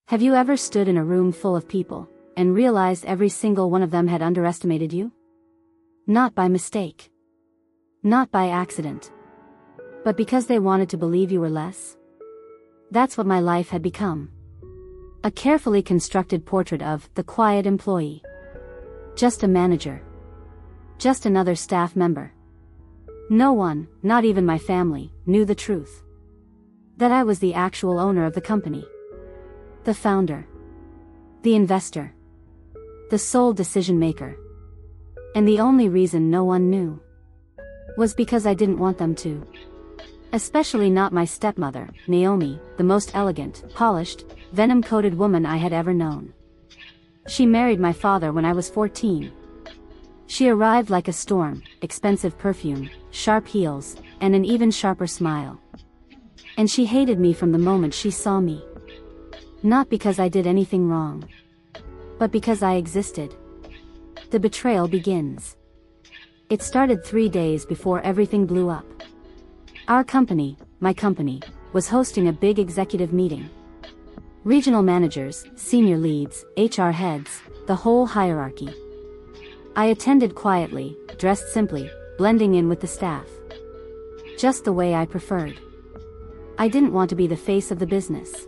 Have you ever stood in a room full of people, and realized every single one of them had underestimated you? Not by mistake. Not by accident. But because they wanted to believe you were less? That's what my life had become. A carefully constructed portrait of the quiet employee. Just a manager. Just another staff member. No one, not even my family, knew the truth. That I was the actual owner of the company. The founder. The investor. The sole decision maker. And the only reason no one knew was because I didn't want them to. Especially not my stepmother, Naomi, the most elegant, polished, venom-coated woman I had ever known. She married my father when I was 14. She arrived like a storm, expensive perfume, sharp heels, and an even sharper smile. And she hated me from the moment she saw me. Not because I did anything wrong, but because I existed. The betrayal begins. It started 3 days before everything blew up. Our company, my company, was hosting a big executive meeting. Regional managers, senior leads, HR heads, the whole hierarchy. I attended quietly, dressed simply, blending in with the staff. Just the way I preferred. I didn't want to be the face of the business.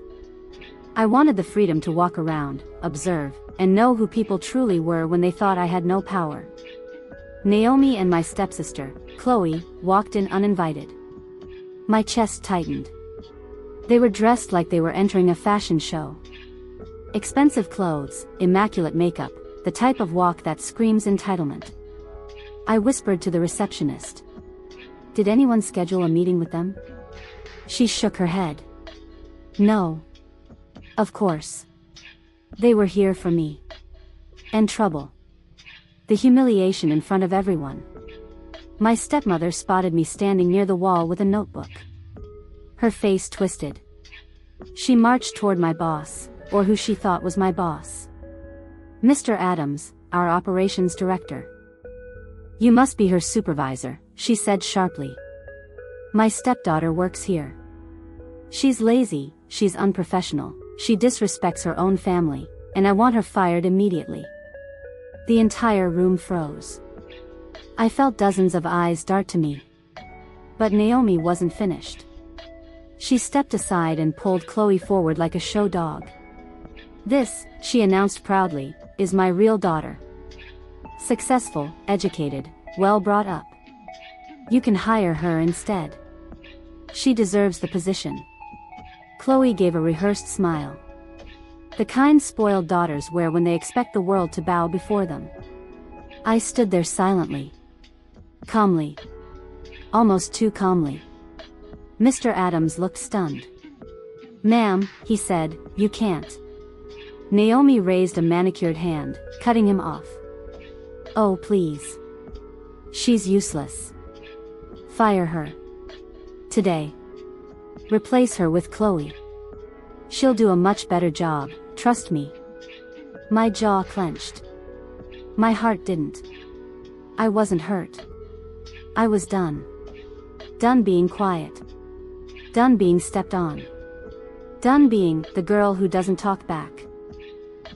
I wanted the freedom to walk around, observe, and know who people truly were when they thought I had no power. Naomi and my stepsister, Chloe, walked in uninvited. My chest tightened. They were dressed like they were entering a fashion show. Expensive clothes, immaculate makeup, the type of walk that screams entitlement. I whispered to the receptionist. Did anyone schedule a meeting with them? She shook her head. No. Of course. They were here for me. And trouble. The humiliation in front of everyone. My stepmother spotted me standing near the wall with a notebook. Her face twisted. She marched toward my boss, or who she thought was my boss. Mr. Adams, our operations director. You must be her supervisor, she said sharply. My stepdaughter works here. She's lazy, she's unprofessional, she disrespects her own family, and I want her fired immediately. The entire room froze. I felt dozens of eyes dart to me. But Naomi wasn't finished. She stepped aside and pulled Chloe forward like a show dog. This, she announced proudly, is my real daughter. Successful, educated, well brought up. You can hire her instead. She deserves the position. Chloe gave a rehearsed smile. The kind spoiled daughters wear when they expect the world to bow before them. I stood there silently. Calmly. Almost too calmly. Mr. Adams looked stunned. Ma'am, he said, you can't. Naomi raised a manicured hand, cutting him off. Oh please. She's useless. Fire her. Today. Replace her with Chloe. She'll do a much better job, trust me. My jaw clenched. My heart didn't. I wasn't hurt. I was done. Done being quiet. Done being stepped on. Done being the girl who doesn't talk back.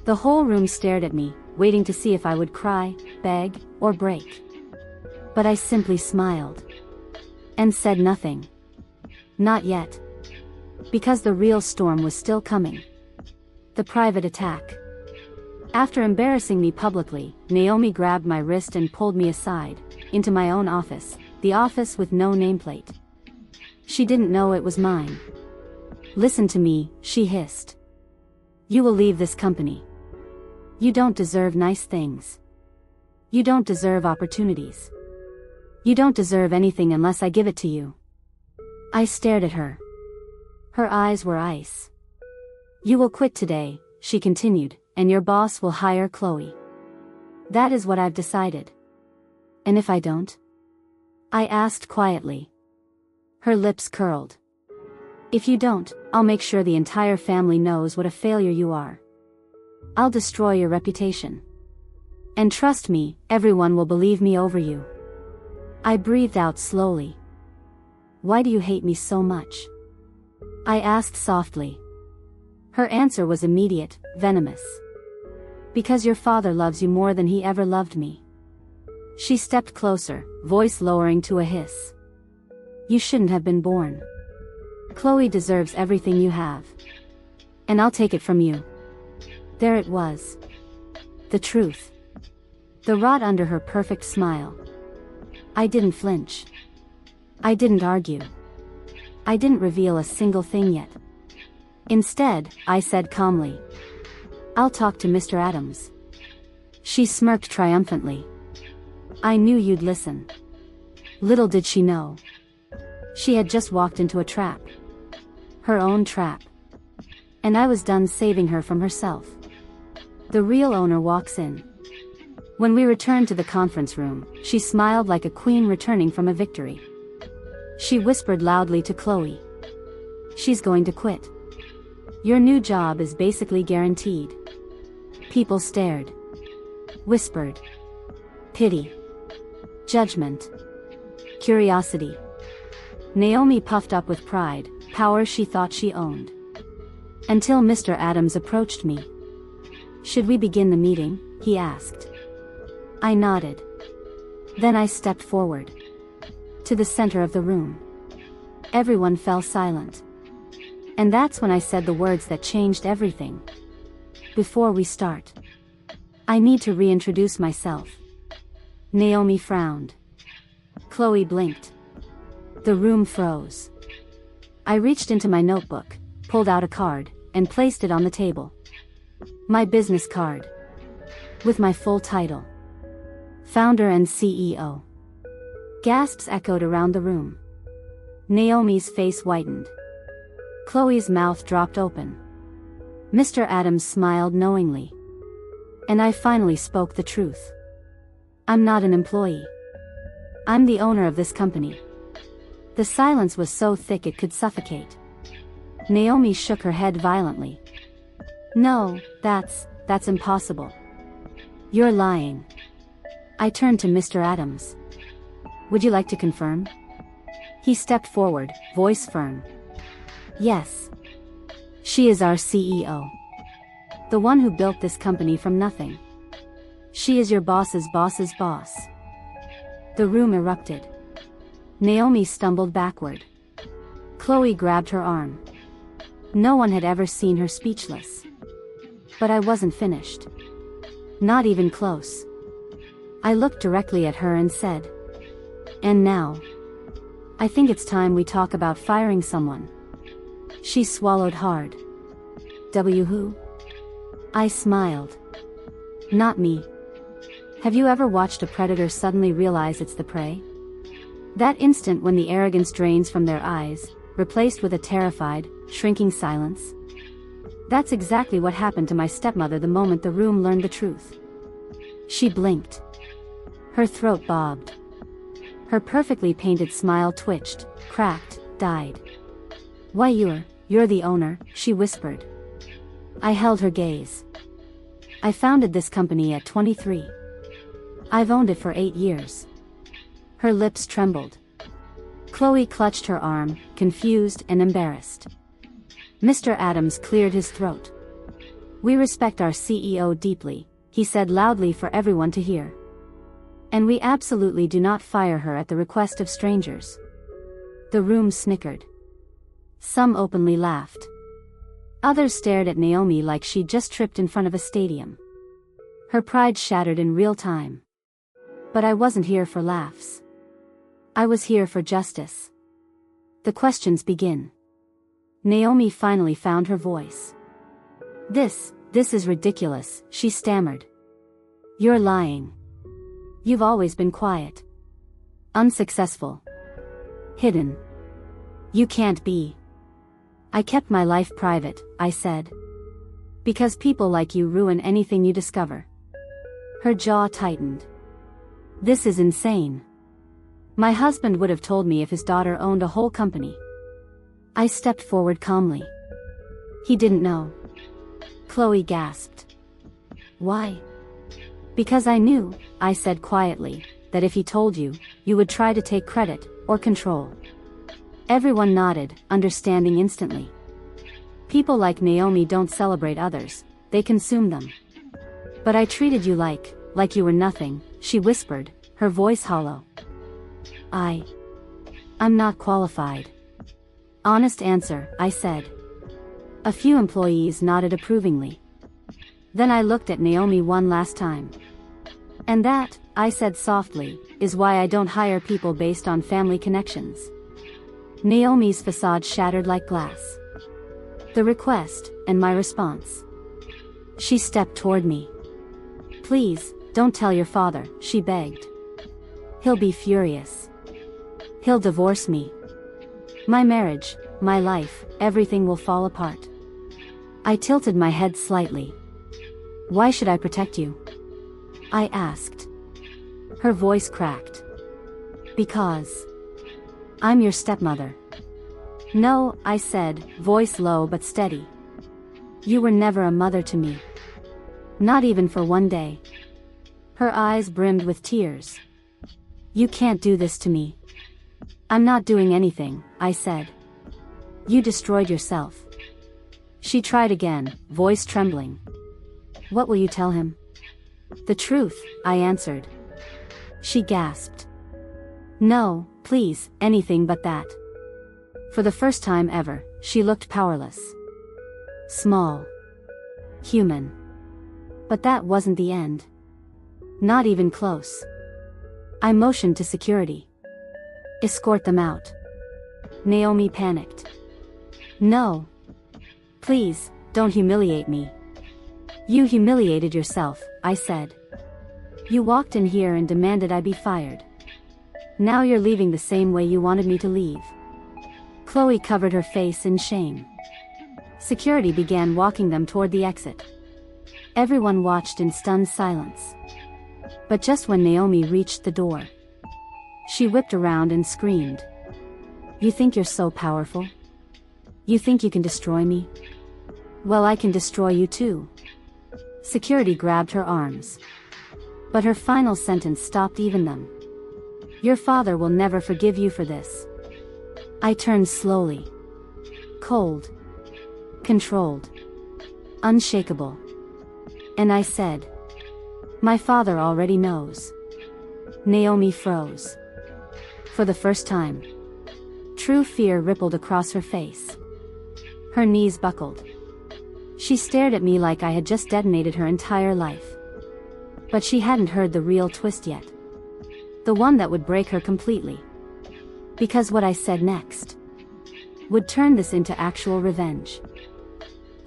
The whole room stared at me, waiting to see if I would cry, beg, or break. But I simply smiled. And said nothing. Not yet. Because the real storm was still coming. The private attack. After embarrassing me publicly, Naomi grabbed my wrist and pulled me aside, into my own office, the office with no nameplate. She didn't know it was mine. Listen to me, she hissed. You will leave this company. You don't deserve nice things. You don't deserve opportunities. You don't deserve anything unless I give it to you. I stared at her. Her eyes were ice. You will quit today, she continued, and your boss will hire Chloe. That is what I've decided. And if I don't? I asked quietly. Her lips curled. If you don't, I'll make sure the entire family knows what a failure you are. I'll destroy your reputation. And trust me, everyone will believe me over you. I breathed out slowly. Why do you hate me so much? I asked softly. Her answer was immediate, venomous. Because your father loves you more than he ever loved me. She stepped closer, voice lowering to a hiss. You shouldn't have been born. Chloe deserves everything you have. And I'll take it from you. There it was. The truth. The rot under her perfect smile. I didn't flinch. I didn't argue. I didn't reveal a single thing yet. Instead, I said calmly, I'll talk to Mr. Adams. She smirked triumphantly. I knew you'd listen. Little did she know. She had just walked into a trap. Her own trap. And I was done saving her from herself. The real owner walks in. When we returned to the conference room, she smiled like a queen returning from a victory. She whispered loudly to Chloe. She's going to quit. Your new job is basically guaranteed. People stared. Whispered. Pity. Judgment. Curiosity. Naomi puffed up with pride, power she thought she owned. Until Mr. Adams approached me. Should we begin the meeting? He asked. I nodded. Then I stepped forward. To the center of the room. Everyone fell silent. And that's when I said the words that changed everything. Before we start, I need to reintroduce myself. Naomi frowned. Chloe blinked. The room froze. I reached into my notebook, pulled out a card, and placed it on the table. My business card. With my full title. Founder and CEO. Gasps echoed around the room. Naomi's face whitened. Chloe's mouth dropped open. Mr. Adams smiled knowingly. And I finally spoke the truth. I'm not an employee. I'm the owner of this company. The silence was so thick it could suffocate. Naomi shook her head violently. No, that's impossible. You're lying. I turned to Mr. Adams. Would you like to confirm? He stepped forward, voice firm. Yes. She is our CEO. The one who built this company from nothing. She is your boss's boss's boss. The room erupted. Naomi stumbled backward. Chloe grabbed her arm. No one had ever seen her speechless. But I wasn't finished. Not even close. I looked directly at her and said, and now, I think it's time we talk about firing someone. She swallowed hard. Who? I smiled. Not me. Have you ever watched a predator suddenly realize it's the prey? That instant when the arrogance drains from their eyes, replaced with a terrified, shrinking silence? That's exactly what happened to my stepmother the moment the room learned the truth. She blinked. Her throat bobbed. Her perfectly painted smile twitched, cracked, died. Why you're the owner, she whispered. I held her gaze. I founded this company at 23. I've owned it for 8 years. Her lips trembled. Chloe clutched her arm, confused and embarrassed. Mr. Adams cleared his throat. We respect our CEO deeply, he said loudly for everyone to hear. And we absolutely do not fire her at the request of strangers. The room snickered. Some openly laughed. Others stared at Naomi like she'd just tripped in front of a stadium. Her pride shattered in real time. But I wasn't here for laughs. I was here for justice. The questions begin. Naomi finally found her voice. This is ridiculous, she stammered. You're lying. You've always been quiet. Unsuccessful. Hidden. You can't be. I kept my life private, I said. Because people like you ruin anything you discover. Her jaw tightened. This is insane. My husband would have told me if his daughter owned a whole company. I stepped forward calmly. He didn't know. Chloe gasped. Why? Because I knew, I said quietly, that if he told you, you would try to take credit, or control. Everyone nodded, understanding instantly. People like Naomi don't celebrate others, they consume them. But I treated you like you were nothing, she whispered, her voice hollow. I'm not qualified. Honest answer, I said. A few employees nodded approvingly. Then I looked at Naomi one last time. And that, I said softly, is why I don't hire people based on family connections. Naomi's facade shattered like glass. The request, and my response. She stepped toward me. Please, don't tell your father, she begged. He'll be furious. He'll divorce me. My marriage, my life, everything will fall apart. I tilted my head slightly. Why should I protect you? I asked. Her voice cracked. Because I'm your stepmother. No, I said, voice low but steady. You were never a mother to me. Not even for one day. Her eyes brimmed with tears. You can't do this to me. I'm not doing anything, I said. You destroyed yourself. She tried again, voice trembling. What will you tell him? The truth, I answered. She gasped. No, please, anything but that. For the first time ever, she looked powerless. Small. Human. But that wasn't the end. Not even close. I motioned to security. Escort them out. Naomi panicked. No. Please, don't humiliate me. You humiliated yourself, I said. You walked in here and demanded I be fired. Now you're leaving the same way you wanted me to leave. Chloe covered her face in shame. Security began walking them toward the exit. Everyone watched in stunned silence. But just when Naomi reached the door, she whipped around and screamed. You think you're so powerful? You think you can destroy me? Well, I can destroy you too. Security grabbed her arms. But her final sentence stopped even them. Your father will never forgive you for this. I turned slowly. Cold. Controlled. Unshakable. And I said, my father already knows. Naomi froze. For the first time. True fear rippled across her face. Her knees buckled. She stared at me like I had just detonated her entire life. But she hadn't heard the real twist yet. The one that would break her completely. Because what I said next would turn this into actual revenge.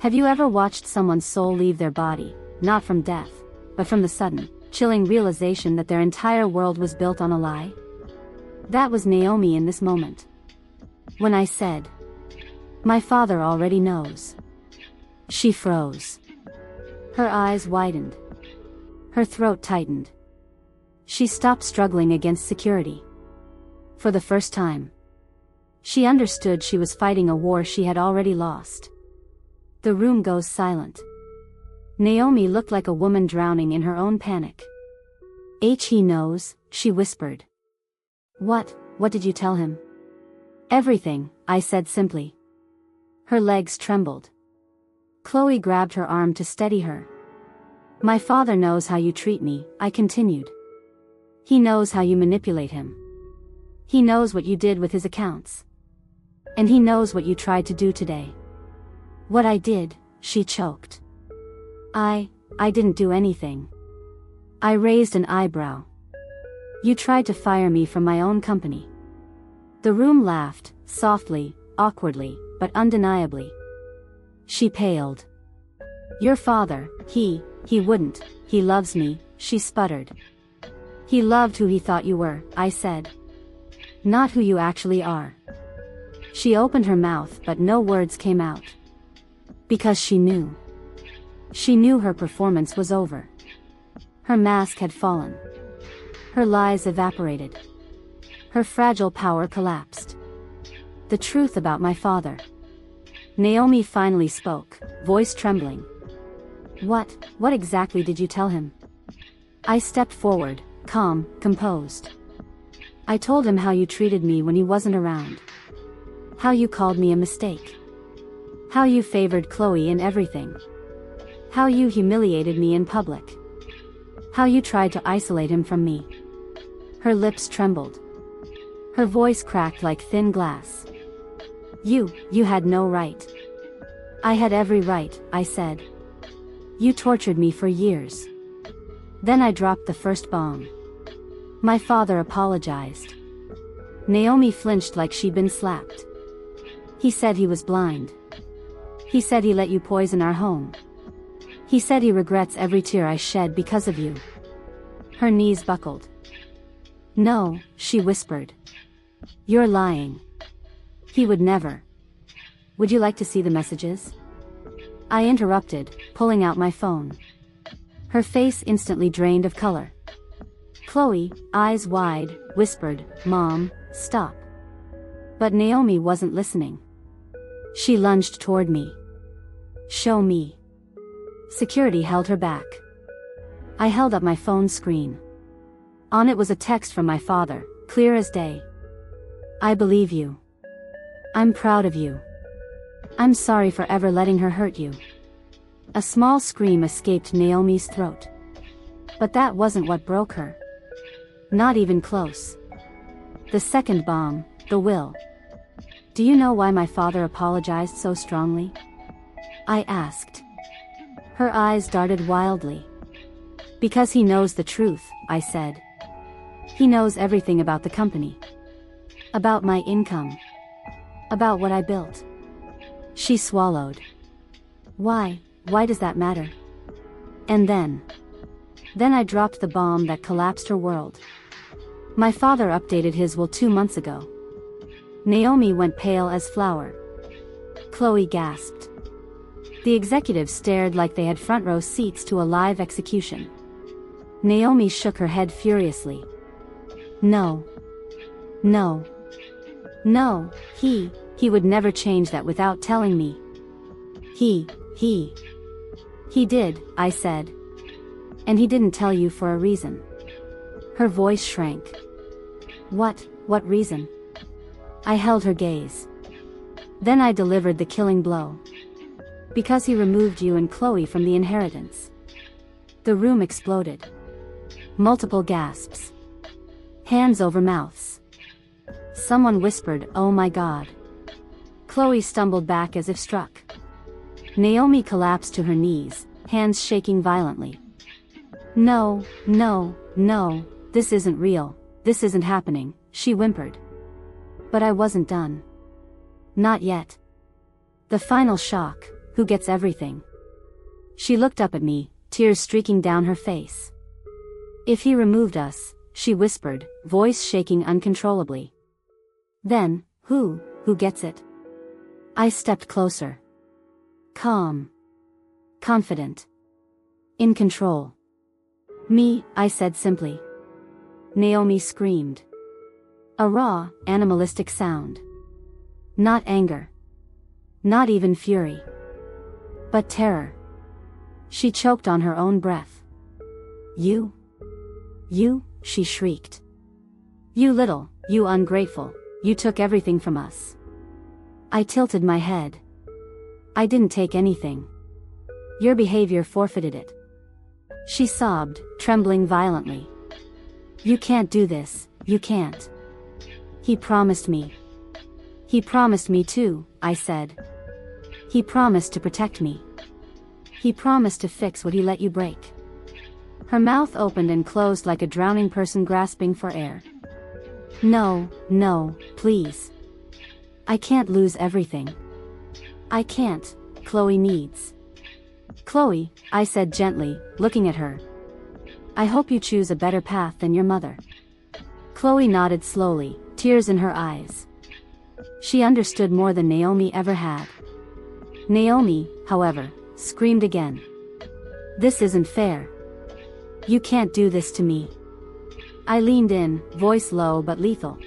Have you ever watched someone's soul leave their body, not from death, but from the sudden, chilling realization that their entire world was built on a lie? That was Naomi in this moment. When I said, my father already knows. She froze. Her eyes widened. Her throat tightened. She stopped struggling against security. For the first time, she understood she was fighting a war she had already lost. The room goes silent. Naomi looked like a woman drowning in her own panic. He knows, she whispered. What did you tell him? Everything, I said simply. Her legs trembled. Chloe grabbed her arm to steady her. My father knows how you treat me, I continued. He knows how you manipulate him. He knows what you did with his accounts. And he knows what you tried to do today. What I did, she choked. I didn't do anything. I raised an eyebrow. You tried to fire me from my own company. The room laughed, softly, awkwardly, but undeniably. She paled. Your father, he wouldn't, he loves me, she sputtered. He loved who he thought you were, I said. Not who you actually are. She opened her mouth but no words came out. Because she knew. She knew her performance was over. Her mask had fallen. Her lies evaporated. Her fragile power collapsed. The truth about my father. Naomi finally spoke, voice trembling. What exactly did you tell him? I stepped forward, calm, composed. I told him how you treated me when he wasn't around. How you called me a mistake. How you favored Chloe in everything. How you humiliated me in public. How you tried to isolate him from me. Her lips trembled. Her voice cracked like thin glass. You had no right. I had every right, I said. You tortured me for years. Then I dropped the first bomb. My father apologized. Naomi flinched like she'd been slapped. He said he was blind. He said he let you poison our home. He said he regrets every tear I shed because of you. Her knees buckled. No, she whispered. You're lying. He would never. Would you like to see the messages? I interrupted, pulling out my phone. Her face instantly drained of color. Chloe, eyes wide, whispered, Mom, stop. But Naomi wasn't listening. She lunged toward me. Show me. Security held her back. I held up my phone screen. On it was a text from my father, clear as day. I believe you. I'm proud of you. I'm sorry for ever letting her hurt you. A small scream escaped Naomi's throat. But that wasn't what broke her. Not even close. The second bomb, the will. Do you know why my father apologized so strongly? I asked. Her eyes darted wildly. Because he knows the truth, I said. He knows everything about the company. About my income. About what I built. She swallowed. Why does that matter? And then I dropped the bomb that collapsed her world. My father updated his will 2 months ago. Naomi went pale as flour. Chloe gasped. The executives stared like they had front row seats to a live execution. Naomi shook her head furiously. No. No. No, he would never change that without telling me. He did, I said. And he didn't tell you for a reason. Her voice shrank. What reason? I held her gaze. Then I delivered the killing blow. Because he removed you and Chloe from the inheritance. The room exploded. Multiple gasps. Hands over mouths. Someone whispered, "Oh my God." Chloe stumbled back as if struck. Naomi collapsed to her knees, hands shaking violently. No, this isn't real, this isn't happening, she whimpered. But I wasn't done. Not yet. The final shock, who gets everything? She looked up at me, tears streaking down her face. If he removed us, she whispered, voice shaking uncontrollably. Then, who gets it? I stepped closer. Calm. Confident. In control. Me, I said simply. Naomi screamed. A raw, animalistic sound. Not anger. Not even fury. But terror. She choked on her own breath. You, she shrieked. You ungrateful, you took everything from us. I tilted my head. I didn't take anything. Your behavior forfeited it. She sobbed, trembling violently. You can't do this, you can't. He promised me. He promised me too, I said. He promised to protect me. He promised to fix what he let you break. Her mouth opened and closed like a drowning person grasping for air. No, please. I can't lose everything. I can't, Chloe needs. Chloe, I said gently, looking at her. I hope you choose a better path than your mother. Chloe nodded slowly, tears in her eyes. She understood more than Naomi ever had. Naomi, however, screamed again. This isn't fair. You can't do this to me. I leaned in, voice low but lethal.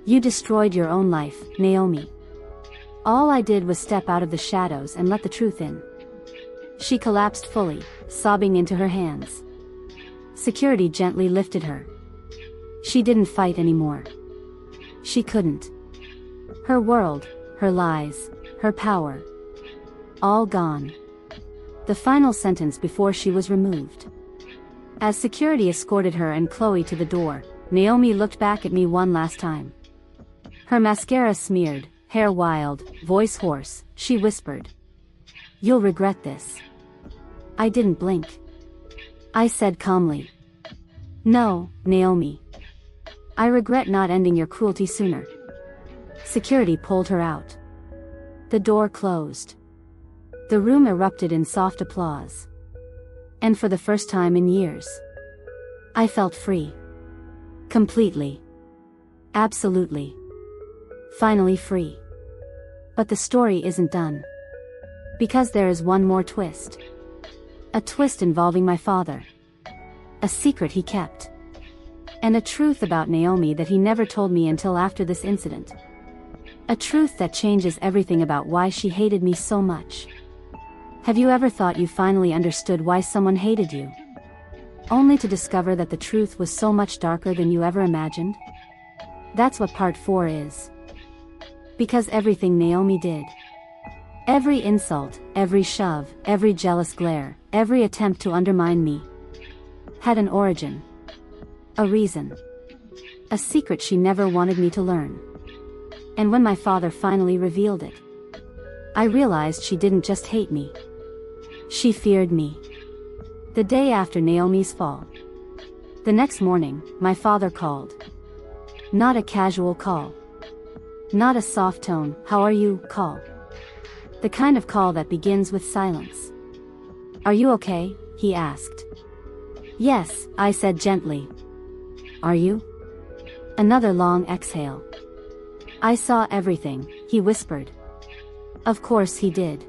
You destroyed your own life, Naomi. All I did was step out of the shadows and let the truth in. She collapsed fully, sobbing into her hands. Security gently lifted her. She didn't fight anymore. She couldn't. Her world, her lies, her power, all gone. The final sentence before she was removed. As security escorted her and Chloe to the door, Naomi looked back at me one last time. Her mascara smeared, hair wild, voice hoarse, she whispered. "You'll regret this." I didn't blink. I said calmly. "No, Naomi. I regret not ending your cruelty sooner." Security pulled her out. The door closed. The room erupted in soft applause. And for the first time in years, I felt free. Completely. Absolutely. Finally free. But the story isn't done. Because there is one more twist. A twist involving my father. A secret he kept. And a truth about Naomi that he never told me until after this incident. A truth that changes everything about why she hated me so much. Have you ever thought you finally understood why someone hated you? Only to discover that the truth was so much darker than you ever imagined? That's what part 4 is. Because everything Naomi did. Every insult, every shove, every jealous glare, every attempt to undermine me. Had an origin. A reason. A secret she never wanted me to learn. And when my father finally revealed it, I realized she didn't just hate me. She feared me. The day after Naomi's fall. The next morning, my father called. Not a casual call. Not a soft tone, "How are you?" call. The kind of call that begins with silence. "Are you okay?" he asked. "Yes," I said gently. "Are you?" Another long exhale. "I saw everything," he whispered. Of course he did.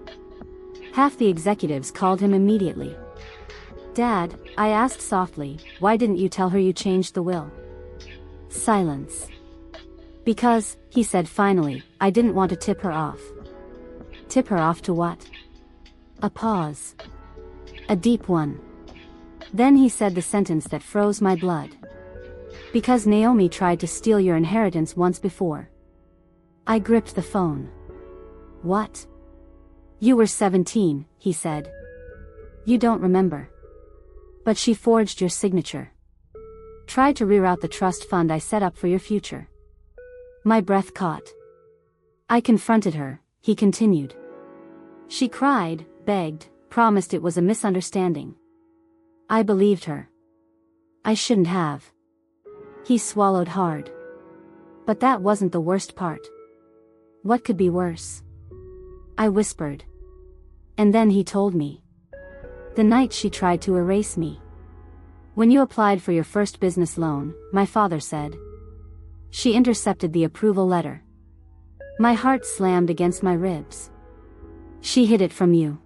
Half the executives called him immediately. "Dad," I asked softly, "why didn't you tell her you changed the will?" Silence. "Because," he said finally, "I didn't want to tip her off." Tip her off to what? A pause. A deep one. Then he said the sentence that froze my blood. "Because Naomi tried to steal your inheritance once before." I gripped the phone. "What?" "You were 17, he said. "You don't remember. But she forged your signature. Tried to reroute the trust fund I set up for your future." My breath caught. I confronted her, he continued. She cried, begged, promised it was a misunderstanding. I believed her. I shouldn't have. He swallowed hard. But that wasn't the worst part. What could be worse? I whispered. And then he told me. The night she tried to erase me. "When you applied for your first business loan," my father said. "She intercepted the approval letter." My heart slammed against my ribs. "She hid it from you.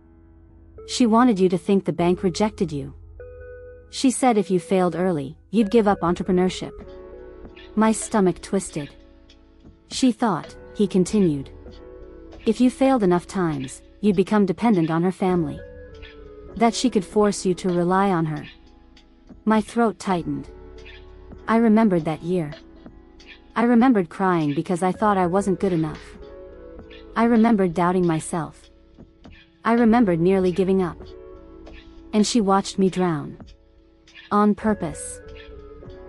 She wanted you to think the bank rejected you. She said if you failed early, you'd give up entrepreneurship." My stomach twisted. "She thought," he continued, "if you failed enough times, you'd become dependent on her family. That she could force you to rely on her." My throat tightened. I remembered that year. I remembered crying because I thought I wasn't good enough. I remembered doubting myself. I remembered nearly giving up. And she watched me drown. On purpose.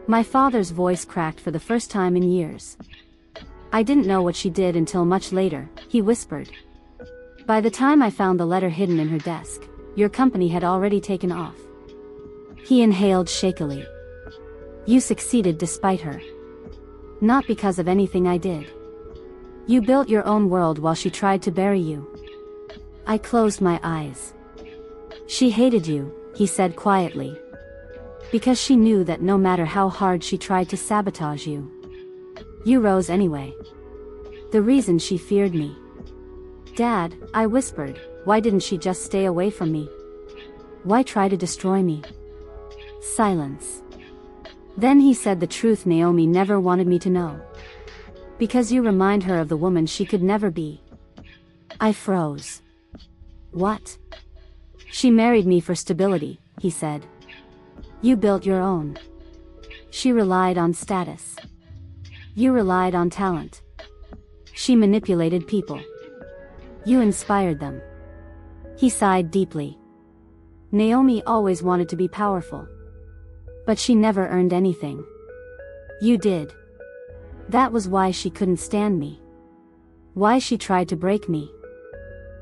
My father's voice cracked for the first time in years. I didn't know what she did until much later, he whispered. "By the time I found the letter hidden in her desk, your company had already taken off." He inhaled shakily. "You succeeded despite her. Not because of anything I did. You built your own world while she tried to bury you." I closed my eyes. "She hated you," he said quietly. "Because she knew that no matter how hard she tried to sabotage you, you rose anyway. The reason she feared me." "Dad," I whispered, "why didn't she just stay away from me? Why try to destroy me?" Silence. Then he said the truth Naomi never wanted me to know. "Because you remind her of the woman she could never be." I froze. "What?" "She married me for stability," he said. "You built your own. She relied on status. You relied on talent. She manipulated people. You inspired them. He sighed deeply. Naomi always wanted to be powerful. But she never earned anything. You did. That was why she couldn't stand me. Why she tried to break me.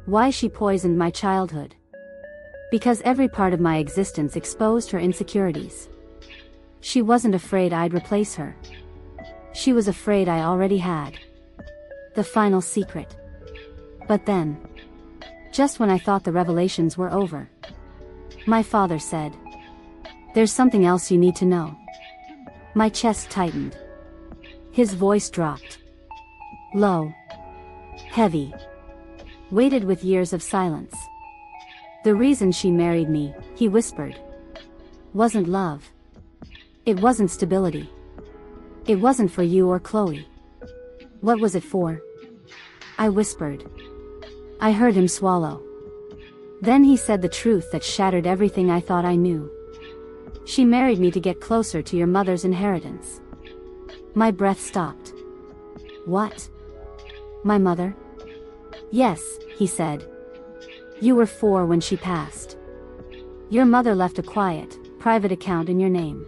Why she poisoned my childhood. Because every part of my existence exposed her insecurities. She wasn't afraid I'd replace her. She was afraid I already had. The final secret. But then, just when I thought the revelations were over, my father said, "There's something else you need to know." My chest tightened. His voice dropped. Low. Heavy. Weighted with years of silence. "The reason she married me," he whispered, "wasn't love. It wasn't stability. It wasn't for you or Chloe. What was it for?" I whispered. I heard him swallow. Then he said the truth that shattered everything I thought I knew. "She married me to get closer to your mother's inheritance." My breath stopped. What? My mother? Yes, he said. You were 4 when she passed. Your mother left a quiet, private account in your name.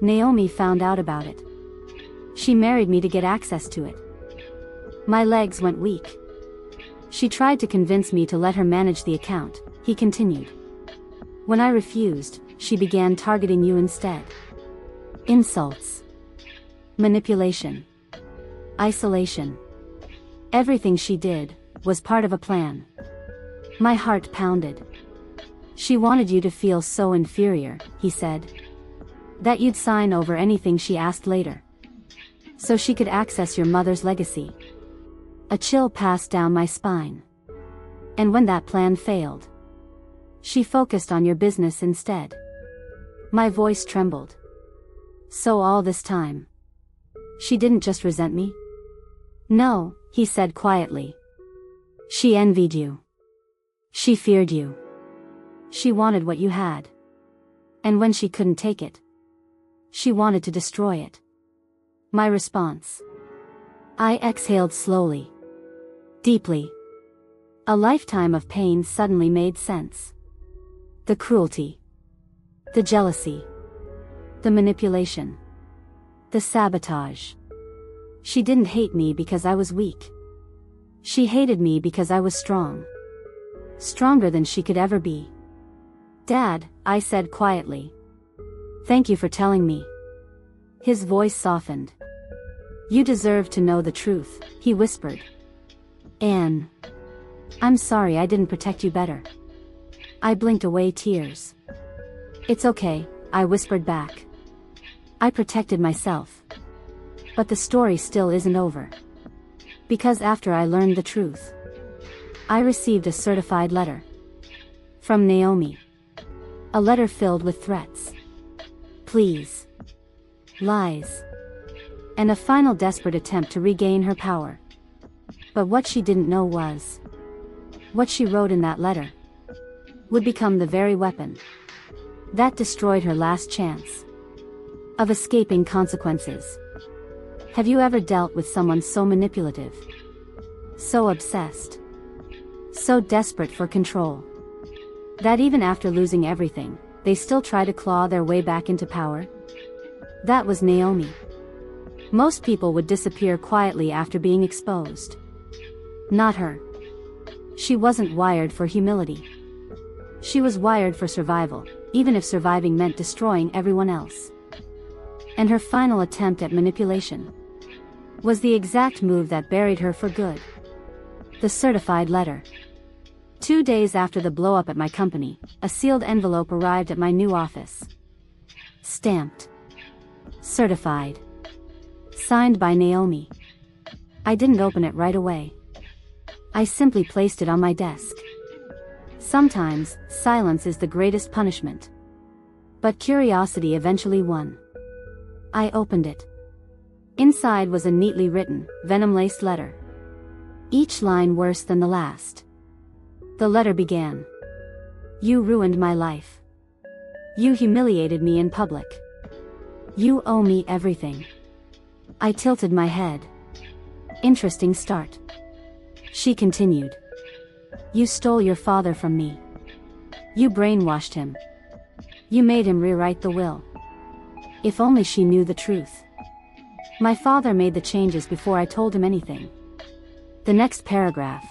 Naomi found out about it. She married me to get access to it. My legs went weak. She tried to convince me to let her manage the account, he continued. When I refused, she began targeting you instead. Insults. Manipulation. Isolation. Everything she did was part of a plan. My heart pounded. She wanted you to feel so inferior, he said. That you'd sign over anything she asked later. So she could access your mother's legacy. A chill passed down my spine. And when that plan failed, she focused on your business instead. My voice trembled. So all this time, she didn't just resent me? No, he said quietly. She envied you. She feared you. She wanted what you had. And when she couldn't take it, she wanted to destroy it. My response. I exhaled slowly. Deeply. A lifetime of pain suddenly made sense. The cruelty. The jealousy. The manipulation. The sabotage. She didn't hate me because I was weak. She hated me because I was strong. Stronger than she could ever be. Dad, I said quietly. Thank you for telling me. His voice softened. You deserve to know the truth, he whispered. Anne. I'm sorry I didn't protect you better. I blinked away tears. It's okay, I whispered back. I protected myself. But the story still isn't over. Because after I learned the truth, I received a certified letter. From Naomi. A letter filled with threats. Pleas. Lies. And a final desperate attempt to regain her power. But what she didn't know was, what she wrote in that letter would become the very weapon that destroyed her last chance of escaping consequences. Have you ever dealt with someone so manipulative, so obsessed, so desperate for control, that even after losing everything, they still try to claw their way back into power? That was Naomi. Most people would disappear quietly after being exposed. Not her. She wasn't wired for humility. She was wired for survival, even if surviving meant destroying everyone else. And her final attempt at manipulation was the exact move that buried her for good. The certified letter. 2 days after the blow-up at my company, a sealed envelope arrived at my new office. Stamped. Certified. Signed by Naomi. I didn't open it right away. I simply placed it on my desk. Sometimes, silence is the greatest punishment. But curiosity eventually won. I opened it. Inside was a neatly written, venom-laced letter. Each line worse than the last. The letter began. You ruined my life. You humiliated me in public. You owe me everything. I tilted my head. Interesting start. She continued. You stole your father from me. You brainwashed him. You made him rewrite the will. If only she knew the truth. My father made the changes before I told him anything. The next paragraph.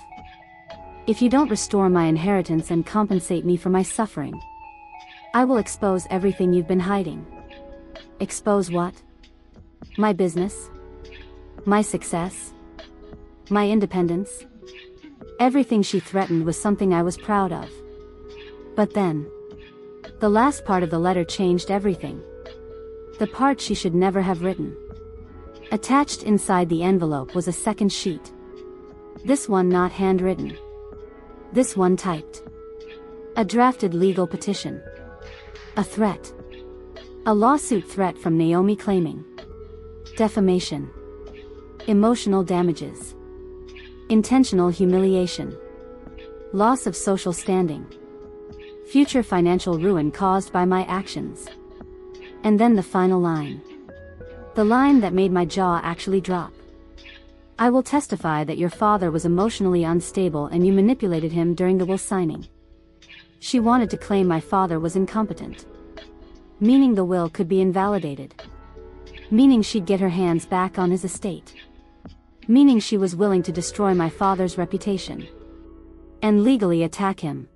If you don't restore my inheritance and compensate me for my suffering, I will expose everything you've been hiding. Expose what? My business? My success? My independence? Everything she threatened was something I was proud of. But then, the last part of the letter changed everything. The part she should never have written. Attached inside the envelope was a second sheet. This one not handwritten. This one typed. A drafted legal petition. A threat. A lawsuit threat from Naomi claiming defamation, emotional damages, intentional humiliation, loss of social standing, future financial ruin caused by my actions. And then the final line. The line that made my jaw actually drop. I will testify that your father was emotionally unstable and you manipulated him during the will signing. She wanted to claim my father was incompetent. Meaning the will could be invalidated. Meaning she'd get her hands back on his estate. Meaning she was willing to destroy my father's reputation. And legally attack him.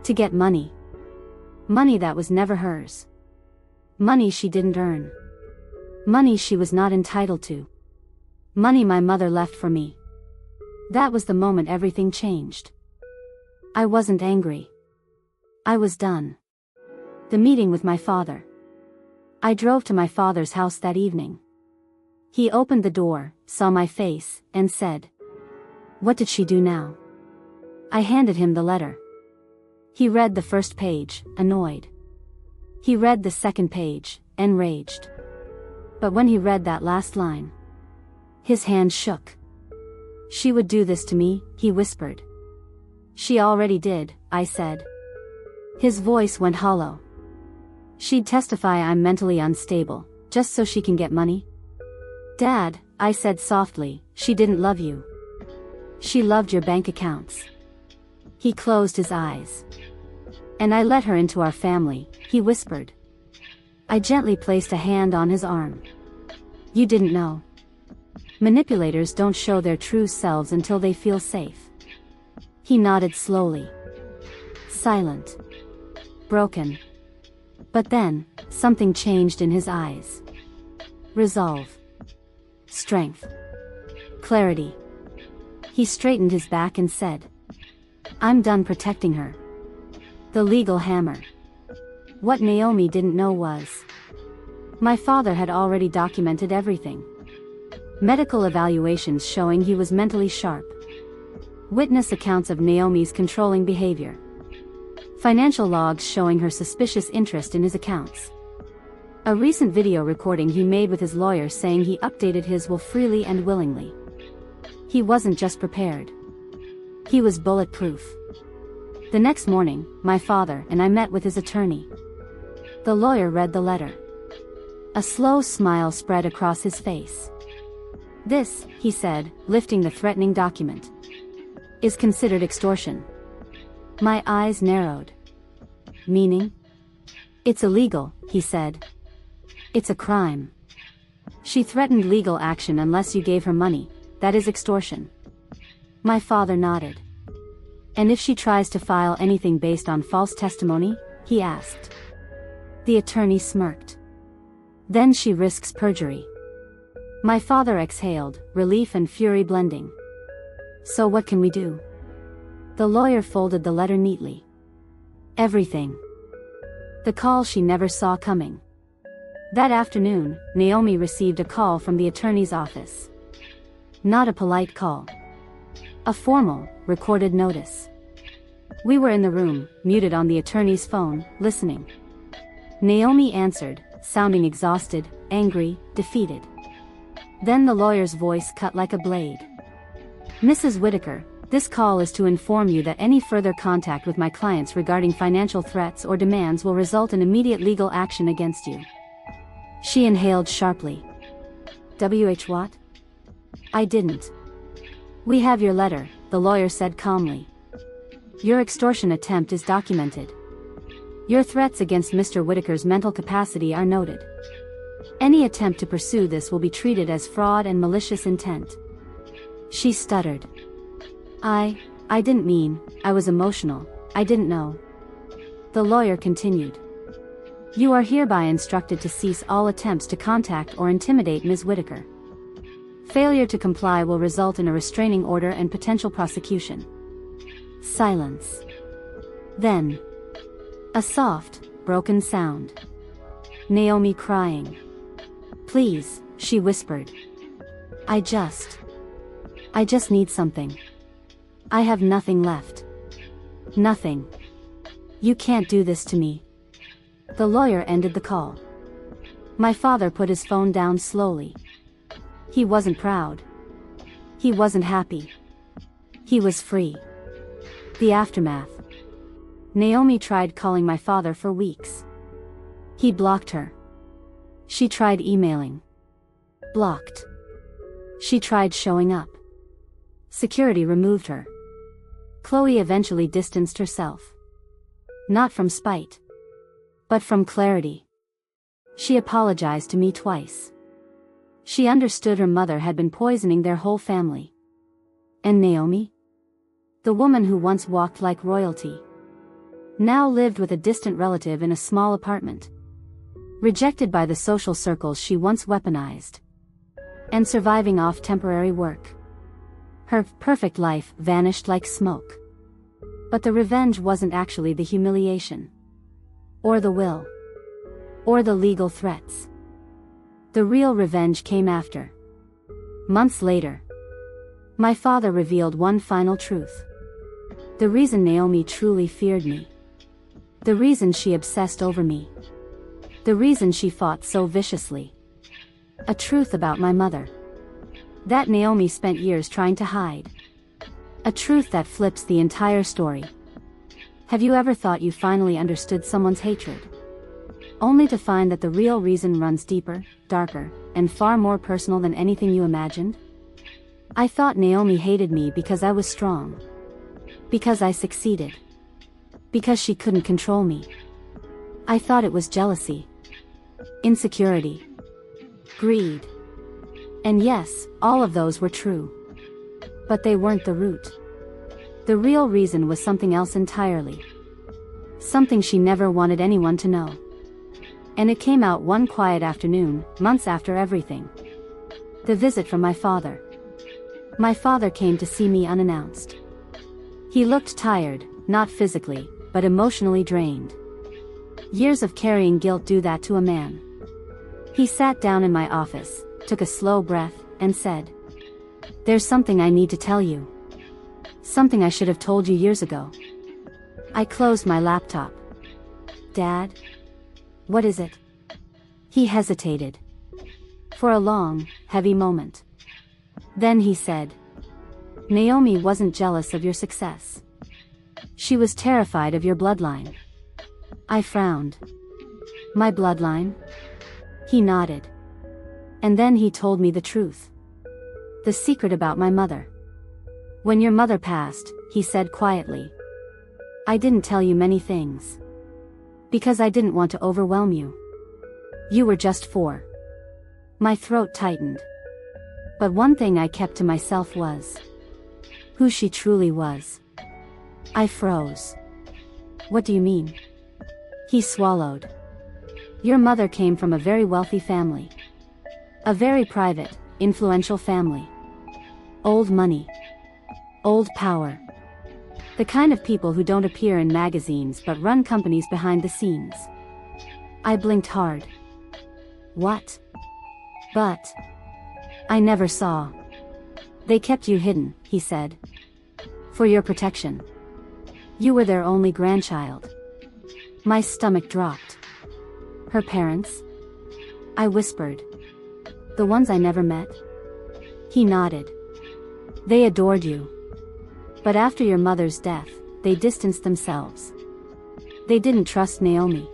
To get money. Money that was never hers. Money she didn't earn. Money she was not entitled to. Money my mother left for me. That was the moment everything changed. I wasn't angry. I was done. The meeting with my father. I drove to my father's house that evening. He opened the door, saw my face, and said, "What did she do now?" I handed him the letter. He read the first page, annoyed. He read the second page, enraged. But when he read that last line, his hand shook. She would do this to me, he whispered. She already did, I said. His voice went hollow. She'd testify I'm mentally unstable, just so she can get money? Dad, I said softly, she didn't love you. She loved your bank accounts. He closed his eyes. And I let her into our family, he whispered. I gently placed a hand on his arm. You didn't know. Manipulators don't show their true selves until they feel safe. He nodded slowly. Silent. Broken. But then, something changed in his eyes. Resolve. Strength. Clarity. He straightened his back and said, I'm done protecting her. The legal hammer. What Naomi didn't know was, my father had already documented everything. Medical evaluations showing he was mentally sharp. Witness accounts of Naomi's controlling behavior. Financial logs showing her suspicious interest in his accounts. A recent video recording he made with his lawyer saying he updated his will freely and willingly. He wasn't just prepared. He was bulletproof. The next morning, my father and I met with his attorney. The lawyer read the letter. A slow smile spread across his face. This, he said, lifting the threatening document, is considered extortion. My eyes narrowed. Meaning? It's illegal, he said. It's a crime. She threatened legal action unless you gave her money, that is extortion. My father nodded. And if she tries to file anything based on false testimony? He asked. The attorney smirked. Then she risks perjury. My father exhaled, relief and fury blending. So what can we do? The lawyer folded the letter neatly. Everything. The call she never saw coming. That afternoon, Naomi received a call from the attorney's office. Not a polite call. A formal, recorded notice. We were in the room, muted on the attorney's phone, listening. Naomi answered, sounding exhausted, angry, defeated. Then the lawyer's voice cut like a blade. Mrs. Whitaker, this call is to inform you that any further contact with my clients regarding financial threats or demands will result in immediate legal action against you. She inhaled sharply. W.H. what? I didn't. We have your letter, the lawyer said calmly. Your extortion attempt is documented. Your threats against Mr. Whitaker's mental capacity are noted. Any attempt to pursue this will be treated as fraud and malicious intent." She stuttered. I didn't mean, I was emotional, I didn't know." The lawyer continued. "You are hereby instructed to cease all attempts to contact or intimidate Ms. Whitaker. Failure to comply will result in a restraining order and potential prosecution." Silence. Then, a soft, broken sound. Naomi crying. "Please," she whispered. I just need something. I have nothing left. Nothing. You can't do this to me." The lawyer ended the call. My father put his phone down slowly. He wasn't proud. He wasn't happy. He was free. The aftermath. Naomi tried calling my father for weeks. He blocked her. She tried emailing. Blocked. She tried showing up. Security removed her. Chloe eventually distanced herself. Not from spite, but from clarity. She apologized to me twice. She understood her mother had been poisoning their whole family. And Naomi? The woman who once walked like royalty, now lived with a distant relative in a small apartment. Rejected by the social circles she once weaponized. And surviving off temporary work. Her perfect life vanished like smoke. But the revenge wasn't actually the humiliation. Or the will. Or the legal threats. The real revenge came after. Months later. My father revealed one final truth. The reason Naomi truly feared me. The reason she obsessed over me. The reason she fought so viciously. A truth about my mother. That Naomi spent years trying to hide. A truth that flips the entire story. Have you ever thought you finally understood someone's hatred? Only to find that the real reason runs deeper, darker, and far more personal than anything you imagined? I thought Naomi hated me because I was strong. Because I succeeded. Because she couldn't control me. I thought it was jealousy. Insecurity. Greed. And yes, all of those were true. But they weren't the root. The real reason was something else entirely. Something she never wanted anyone to know. And it came out one quiet afternoon, months after everything. The visit from my father. My father came to see me unannounced. He looked tired, not physically, but emotionally drained. Years of carrying guilt do that to a man. He sat down in my office, took a slow breath, and said, "There's something I need to tell you. Something I should have told you years ago." I closed my laptop. "Dad? What is it?" He hesitated. For a long, heavy moment. Then he said, "Naomi wasn't jealous of your success. She was terrified of your bloodline." I frowned. "My bloodline?" He nodded. And then he told me the truth. The secret about my mother. "When your mother passed," he said quietly, "I didn't tell you many things. Because I didn't want to overwhelm you. You were just 4. My throat tightened. But one thing I kept to myself was who she truly was. I froze. "What do you mean?" He swallowed. "Your mother came from a very wealthy family. A very private, influential family. Old money. Old power. The kind of people who don't appear in magazines but run companies behind the scenes." I blinked hard. "What?" "But I never saw. They kept you hidden," he said. "For your protection. You were their only grandchild." My stomach dropped. "Her parents?" I whispered. "The ones I never met?" He nodded. "They adored you. But after your mother's death, they distanced themselves. They didn't trust Naomi.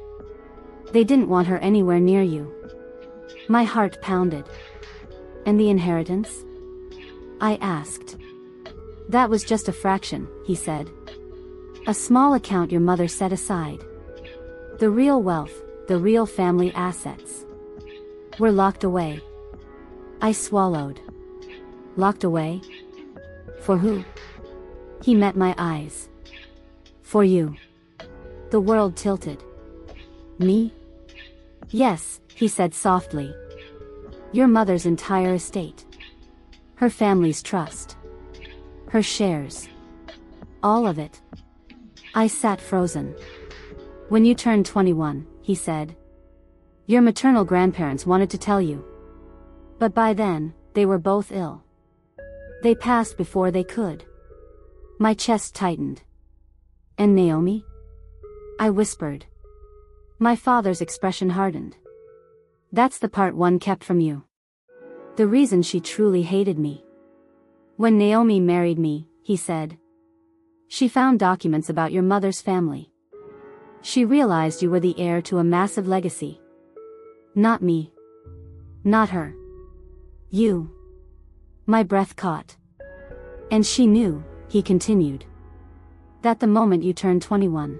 They didn't want her anywhere near you." My heart pounded. "And the inheritance?" I asked. "That was just a fraction," he said. A small account your mother set aside. The real wealth, the real family assets, were locked away. I swallowed. Locked away? For who? He met my eyes. For you. The world tilted. Me? Yes, he said softly. Your mother's entire estate. Her family's trust. Her shares. All of it. I sat frozen. When you turned 21, he said. Your maternal grandparents wanted to tell you. But by then, they were both ill. They passed before they could. My chest tightened. And Naomi? I whispered. My father's expression hardened. That's the part one kept from you. The reason she truly hated me. When Naomi married me, he said. She found documents about your mother's family. She realized you were the heir to a massive legacy. Not me. Not her. You. My breath caught. And she knew, he continued, that the moment you turned 21,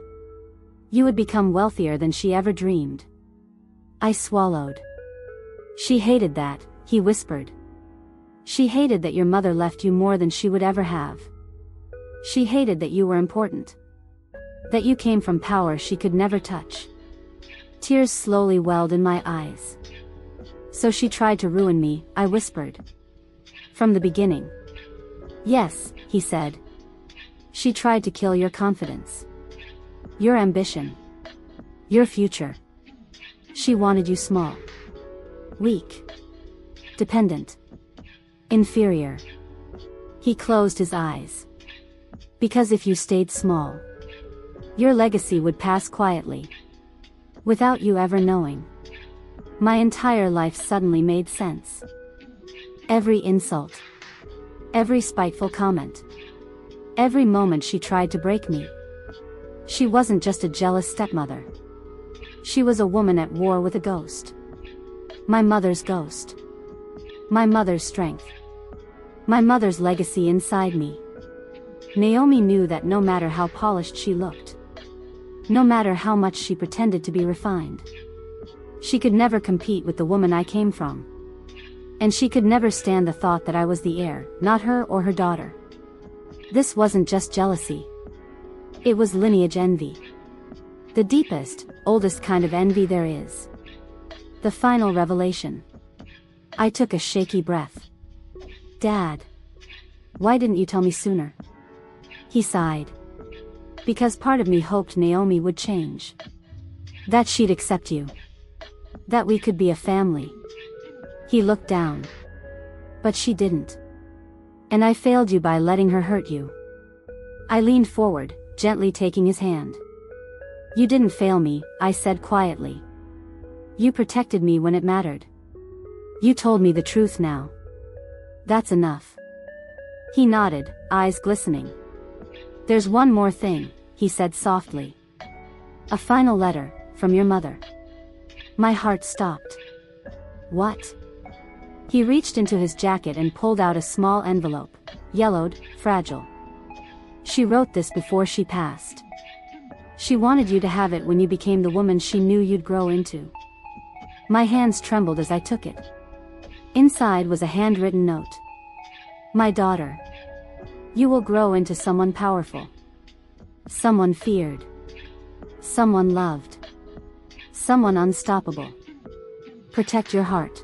you would become wealthier than she ever dreamed. I swallowed. She hated that, he whispered. She hated that your mother left you more than she would ever have. She hated that you were important. That you came from power she could never touch. Tears slowly welled in my eyes. So she tried to ruin me, I whispered. From the beginning. Yes, he said. She tried to kill your confidence. Your ambition. Your future. She wanted you small. Weak. Dependent. Inferior. He closed his eyes. Because if you stayed small, your legacy would pass quietly. Without you ever knowing. My entire life suddenly made sense. Every insult. Every spiteful comment. Every moment she tried to break me. She wasn't just a jealous stepmother. She was a woman at war with a ghost. My mother's ghost. My mother's strength. My mother's legacy inside me. Naomi knew that no matter how polished she looked, no matter how much she pretended to be refined, she could never compete with the woman I came from. And she could never stand the thought that I was the heir, not her or her daughter. This wasn't just jealousy. It was lineage envy. The deepest, oldest kind of envy there is. The final revelation. I took a shaky breath. Dad. Why didn't you tell me sooner? He sighed. Because part of me hoped Naomi would change. That she'd accept you. That we could be a family. He looked down. But she didn't. And I failed you by letting her hurt you. I leaned forward, gently taking his hand. You didn't fail me, I said quietly. You protected me when it mattered. You told me the truth now. That's enough. He nodded, eyes glistening. There's one more thing, he said softly. A final letter, from your mother. My heart stopped. What? He reached into his jacket and pulled out a small envelope, yellowed, fragile. She wrote this before she passed. She wanted you to have it when you became the woman she knew you'd grow into. My hands trembled as I took it. Inside was a handwritten note. My daughter. You will grow into someone powerful. Someone feared. Someone loved. Someone unstoppable. Protect your heart.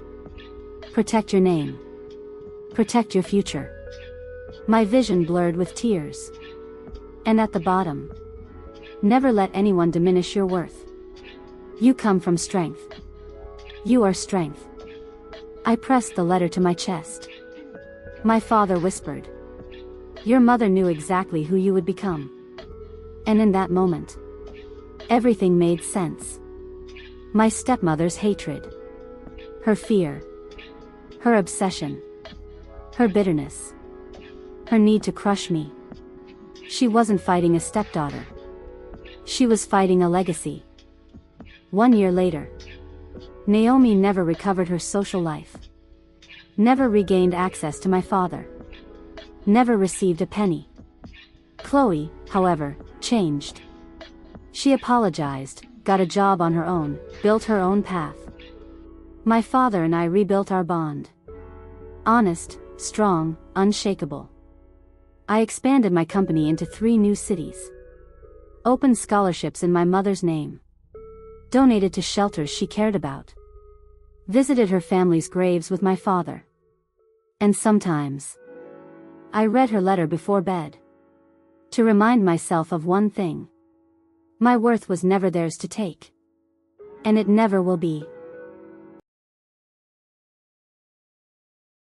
Protect your name. Protect your future. My vision blurred with tears. And at the bottom. Never let anyone diminish your worth. You come from strength. You are strength. I pressed the letter to my chest. My father whispered. Your mother knew exactly who you would become. And in that moment, everything made sense. My stepmother's hatred. Her fear. Her obsession. Her bitterness. Her need to crush me. She wasn't fighting a stepdaughter. She was fighting a legacy. 1 year later, Naomi never recovered her social life. Never regained access to my father. Never received a penny. Chloe, however, changed. She apologized, got a job on her own, built her own path. My father and I rebuilt our bond. Honest, strong, unshakable. I expanded my company into 3 new cities. Opened scholarships in my mother's name. Donated to shelters she cared about. Visited her family's graves with my father. And sometimes, I read her letter before bed. To remind myself of one thing. My worth was never theirs to take. And it never will be.